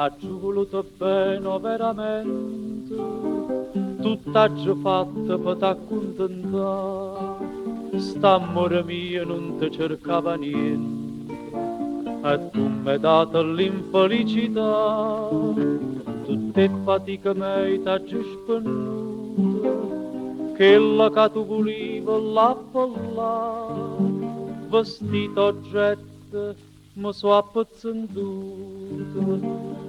ha voluto bene veramente, tutta già fatta per t'accontentare, st'amore mio non ti cercava niente, e tu mi hai dato l'infelicità, tutte fatiche mie t'ha già spennuta, quella che tu volevi la folla, vestito oggetto, mi so appezzentuto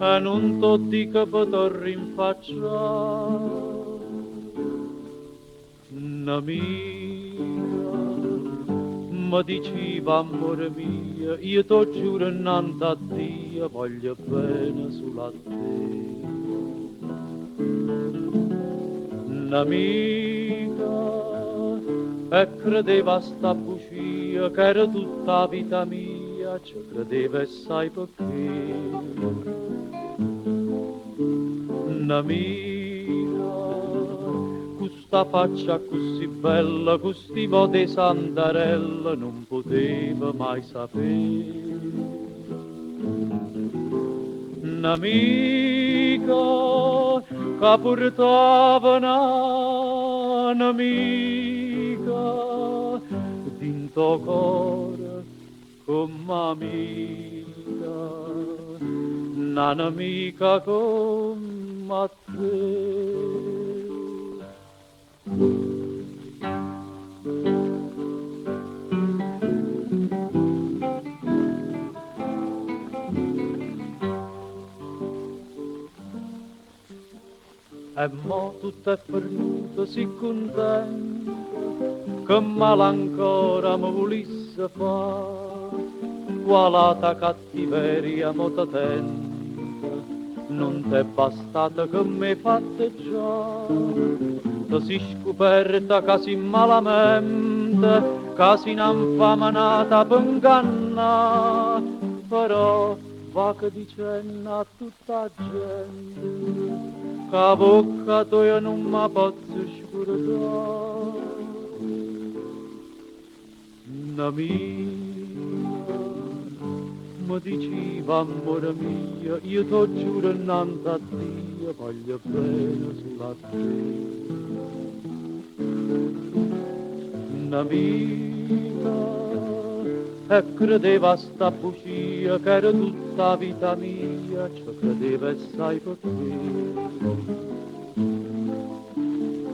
e non t'ho dico per rinfacciare. Un'amica mi diceva, amore mio, io t'ho giuro innanzi a Dio, voglio bene solo a te. Un'amica e credeva a sta bugia che era tutta vita mia, ci credeva e sai perché. Un'amica, questa faccia così bella, questi modi sandarella, non poteva mai sapere. Un'amica che portava un'amica dinto cuore come amica, un'amica come te. E mo tutto è perduto, si contento, che male ancora mi volesse fare, qualata cattiveria mo te tenta, non t'è bastata che m'hai fatta già, ti si scoperta che si malamente, che si infamanata per ingannare, però va che dicendo a tutta gente, che a bocca tua non mi posso scordare. Un'amica mi diceva, amore mio, io t'ho giuro innanzi a Dio, voglio bene solo a te. Un'amica e credeva a sta bugia che era tutta vita mia, ci credeva e sai perché.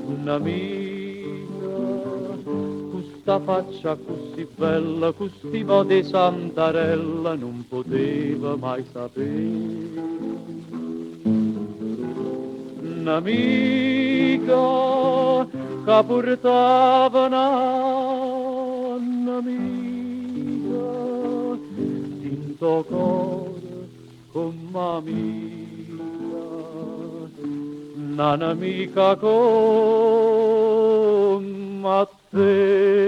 Un'amica, questa faccia così bella, questi modi santarella, non poteva mai sapere. Un'amica che portava un'amica dinto cuore come amica, un'amica come te.